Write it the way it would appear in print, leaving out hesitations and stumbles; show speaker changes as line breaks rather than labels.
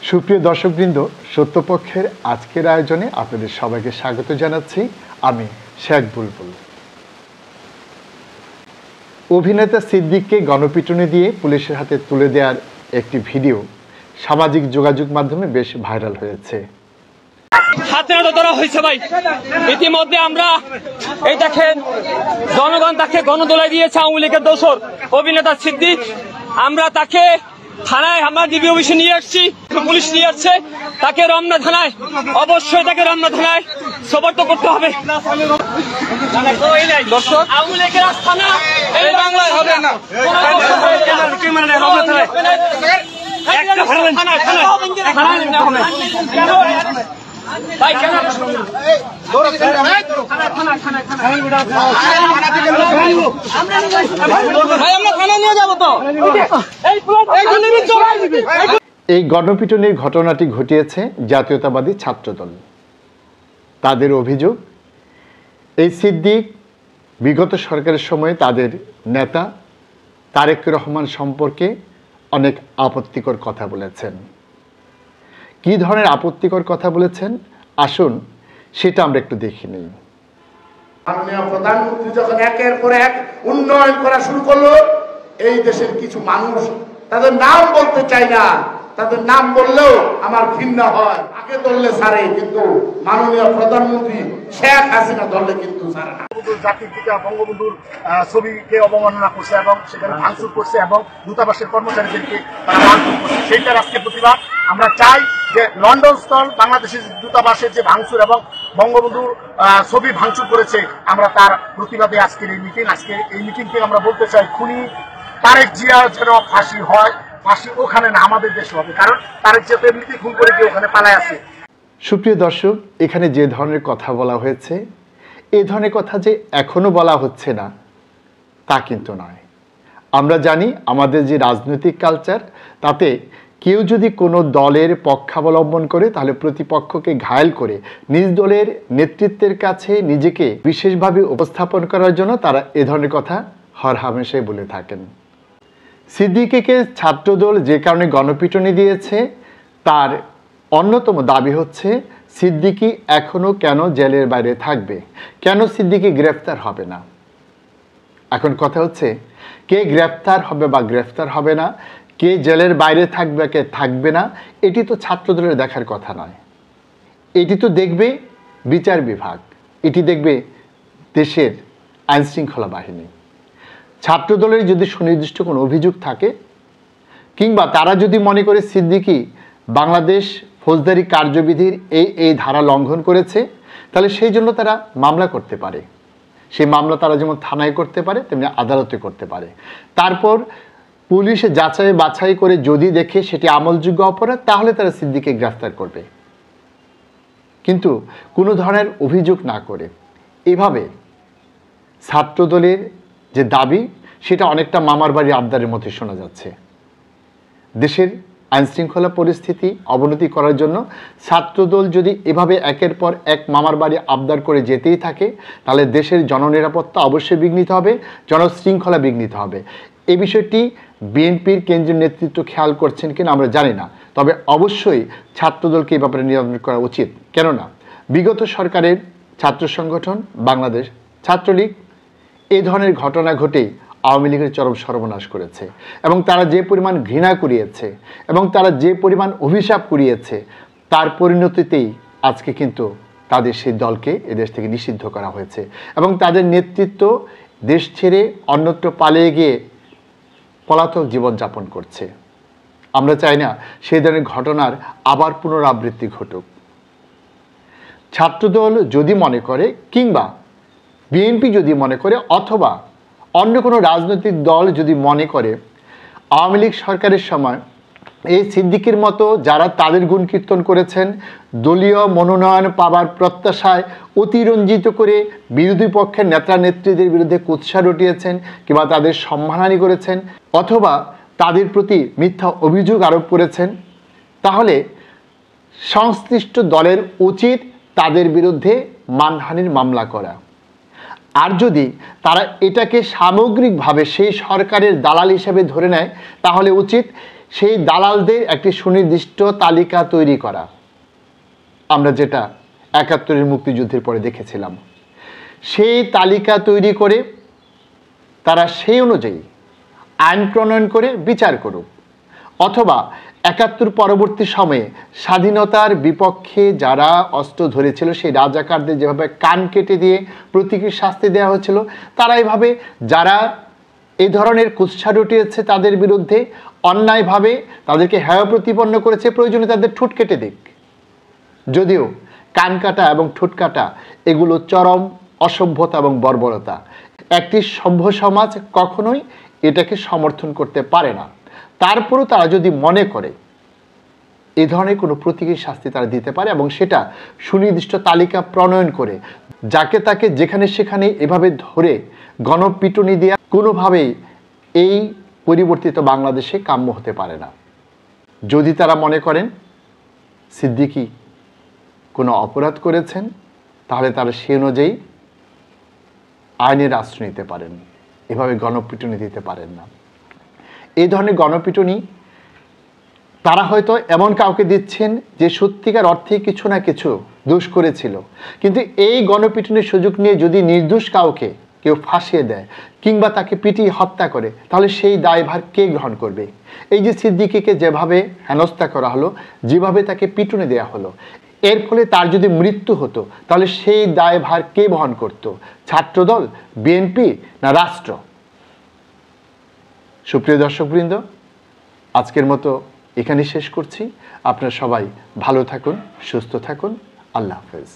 সুপ্রিয় দর্শকবৃন্দ, সত্যপক্ষের আজকের আয়োজনে আপনাদের সবাইকে স্বাগত জানাচ্ছি। আমি শেখ বুলবুল। অভিনেতা সিদ্দিককে গণপিটুনি দিয়ে পুলিশের হাতে তুলে দেওয়ার একটি ভিডিও সামাজিক যোগাযোগ মাধ্যমে বেশ ভাইরাল হয়েছে।
হাতে ধরা হয়েছে ভাই। ইতিমধ্যে আমরা এই দেখেন, জনগণ তাকে গণদোলায় দিয়েছে আওয়ামী লীগের দোসর অভিনেতা সিদ্দিক। আমরা তাকে থানায়, আমরা ডিবি অফিসে নিয়ে আসছি, পুলিশ নিয়ে আসছে তাকে রমনা থানায়, অবশ্যই তাকে রমনা থানায় সোপর্দ করতে হবে। দর্শক, আওয়ামী লীগের আস্থানা এই বাংলায় হবে না।
এই গণপিটুনির ঘটনাটি ঘটিয়েছে জাতীয়তাবাদী ছাত্রদল। তাদের অভিযোগ, এই সিদ্দিক বিগত সরকারের সময়ে তাদের নেতা তারেক রহমান সম্পর্কে অনেক আপত্তিকর কথা বলেছেন। কী ধরনের আপত্তিকর কথা বলেছেন আসুন সেটা আমরা একটু দেখে নিই।
মাননীয় প্রধানমন্ত্রী যখন একের পর এক উন্নয়ন করা শুরু করলো, এই দেশের কিছু মানুষ তাদের নাম বলতে চাই না, তাদের নাম বললেও আমার ঘৃণা হয়। আগে ধরলে ছাড়ে, কিন্তু মাননীয় প্রধানমন্ত্রী শেখ হাসিনা ধরলে কিন্তু ছাড়ে না। জাতির পিতা বঙ্গবন্ধুর ছবিকে অবমাননা করছে এবং সেখানে ভাঙচুর করছে এবং দূতাবাসের কর্মচারীদেরকে তারা ভাঙচুর করছে। সেইটার আজকে প্রতিবাদ আমরা চাই যে লন্ডন স্থল বাংলাদেশের দূতাবাসের যে ভাঙচুর এবং বঙ্গবন্ধুর ছবি ভাঙচুর করেছে, আমরা তার প্রতিবাদে আজকের এই মিটিং। আজকে এই মিটিংকে আমরা বলতে চাই, খুনি তারেক জিয়া যেন ফাঁসি হয়, ফাঁসি ওখানে না আমাদের দেশে হবে, কারণ তারেক জিয়া এমনিতে খুন করে গিয়ে ওখানে পালায় আছে।
সুপ্রিয় দর্শক, এখানে যে ধরনের কথা বলা হয়েছে, এই ধরনের কথা যে এখনো বলা হচ্ছে না তা কিন্তু নয়। আমরা জানি আমাদের যে রাজনৈতিক কালচার, তাতে কেউ যদি কোনো দলের পক্ষাবলম্বন করে তাহলে প্রতিপক্ষকে ঘায়েল করে নিজ দলের নেতৃত্বের কাছে নিজেকে বিশেষভাবে উপস্থাপন করার জন্য তারা এ ধরনের কথা হরহামেশাই বলে থাকেন। সিদ্দিকীকে ছাত্রদল যে কারণে গণপিটুনি দিয়েছে, তার অন্যতম দাবি হচ্ছে সিদ্দিকী এখনও কেন জেলের বাইরে থাকবে, কেন সিদ্দিকী গ্রেফতার হবে না। এখন কথা হচ্ছে, কে গ্রেফতার হবে বা গ্রেফতার হবে না, কে জেলের বাইরে থাকবে কে থাকবে না, এটি তো ছাত্রদলের দেখার কথা নয়। এটি তো দেখবে বিচার বিভাগ, এটি দেখবে দেশের আইনশৃঙ্খলা বাহিনী। ছাত্রদলের যদি সুনির্দিষ্ট কোনো অভিযোগ থাকে, কিংবা তারা যদি মনে করে সিদ্দিকী বাংলাদেশ ফৌজদারি কার্যবিধির এই ধারা লঙ্ঘন করেছে, তাহলে সেই জন্য তারা মামলা করতে পারে। সেই মামলা তারা যেমন থানায় করতে পারে, তেমনি আদালতে করতে পারে। তারপর পুলিশে যাচাই বাছাই করে যদি দেখে সেটি আমলযোগ্য অপরাধ, তাহলে তারা সিদ্দিকীকে গ্রেফতার করবে। কিন্তু কোনো ধরনের অভিযোগ না করে এভাবে ছাত্রদলের যে দাবি, সেটা অনেকটা মামার বাড়ি আবদারের মধ্যে শোনা যাচ্ছে। দেশের আইনশৃঙ্খলা পরিস্থিতি অবনতি করার জন্য ছাত্রদল যদি এভাবে একের পর এক মামার বাড়ি আবদার করে যেতেই থাকে, তাহলে দেশের জননিরাপত্তা অবশ্যই বিঘ্নিত হবে, জনশৃঙ্খলা বিঘ্নিত হবে। এই বিষয়টি বিএনপির কেন্দ্রীয় নেতৃত্ব খেয়াল করছেন কিনা আমরা জানি না, তবে অবশ্যই ছাত্রদলকে এই ব্যাপারে নিয়ন্ত্রণ করা উচিত। কেননা বিগত সরকারের ছাত্র সংগঠন বাংলাদেশ ছাত্রলীগ এই ধরনের ঘটনা ঘটেই আওয়ামী লীগের চরম সর্বনাশ করেছে, এবং তারা যে পরিমাণ ঘৃণা কুড়িয়েছে এবং তারা যে পরিমাণ অভিশাপ কুড়িয়েছে, তার পরিণতিতেই আজকে কিন্তু তাদের সেই দলকে এদেশ থেকে নিষিদ্ধ করা হয়েছে এবং তাদের নেতৃত্ব দেশ ছেড়ে অন্যত্র পালিয়ে গিয়ে পলাতক জীবনযাপন করছে। আমরা চাই না সেই ধরনের ঘটনার আবার পুনরাবৃত্তি ঘটুক। ছাত্রদল যদি মনে করে, কিংবা বিএনপি যদি মনে করে, অথবা অন্য কোনো রাজনৈতিক দল যদি মনে করে আওয়ামী লীগ সরকারের সময় এই সিদ্দিকীর মতো যারা তাদের গুণ কীর্তন করেছেন, দলীয় মনোনয়ন পাবার প্রত্যাশায় অতিরঞ্জিত করে বিরোধী পক্ষের নেতা নেত্রীদের বিরুদ্ধে কুৎসা রটিয়েছেন, কিংবা তাদের সম্মানহানি করেছেন, অথবা তাদের প্রতি মিথ্যা অভিযোগ আরোপ করেছেন, তাহলে সংশ্লিষ্ট দলের উচিত তাদের বিরুদ্ধে মানহানির মামলা করা। আর যদি তারা এটাকে সামগ্রিকভাবে সেই সরকারের দালাল হিসেবে ধরে নেয়, তাহলে উচিত সেই দালালদের একটি সুনির্দিষ্ট তালিকা তৈরি করা, আমরা যেটা ৭১-এর মুক্তিযুদ্ধের পরে দেখেছিলাম। সেই তালিকা তৈরি করে তারা সেই অনুযায়ী আইন প্রণয়ন করে বিচার করুক, অথবা ৭১ পরবর্তী সময়ে স্বাধীনতার বিপক্ষে যারা অস্ত্র ধরেছিল সেই রাজাকারদের যেভাবে কান কেটে দিয়ে প্রতীকী শাস্তি দেওয়া হয়েছিল, তারা এভাবে যারা এই ধরনের কুৎসা রটিয়েছে তাদের বিরুদ্ধে অন্যায়ভাবে তাদেরকে হেয় প্রতিপন্ন করেছে, প্রয়োজনে তাদের ঠোঁট কেটে দিক। যদিও কান কাটা এবং ঠোঁট কাটা এগুলো চরম অসভ্যতা এবং বর্বরতা। একটি সভ্য সমাজ কখনোই এটাকে সমর্থন করতে পারে না। তারপরও তারা যদি মনে করে এই ধরনের কোনো প্রতীকী শাস্তি তারা দিতে পারে এবং সেটা সুনির্দিষ্ট তালিকা প্রণয়ন করে যাকে তাকে যেখানে সেখানে এভাবে ধরে গণপিটুনি দেওয়া কোনোভাবেই এই পরিবর্তিত বাংলাদেশে কাম্য হতে পারে না। যদি তারা মনে করেন সিদ্দিকী কোনো অপরাধ করেছেন, তাহলে তারা সে অনুযায়ী আইনের আশ্রয় নিতে পারেন, এভাবে গণপিটুনি দিতে পারেন না। এই ধরনের গণপিটুনি তারা হয়তো এমন কাউকে দিচ্ছেন যে সত্যিকার অর্থে কিছু না কিছু দোষ করেছিল, কিন্তু এই গণপিটুনির সুযোগ নিয়ে যদি নির্দোষ কাউকে কেউ ফাঁসিয়ে দেয় কিংবা তাকে পিটিয়ে হত্যা করে, তাহলে সেই দায়ভার কে গ্রহণ করবে? এই যে সিদ্দিকীকে যেভাবে হেনস্থা করা হলো, যেভাবে তাকে পিটুনি দেওয়া হলো, এর ফলে তার যদি মৃত্যু হতো তাহলে সেই দায়ভার কে বহন করত? ছাত্রদল, বিএনপি না রাষ্ট্র? সুপ্রিয় দর্শকবৃন্দ, আজকের মতো এখানেই শেষ করছি। আপনারা সবাই ভালো থাকুন, সুস্থ থাকুন। আল্লাহ হাফেজ।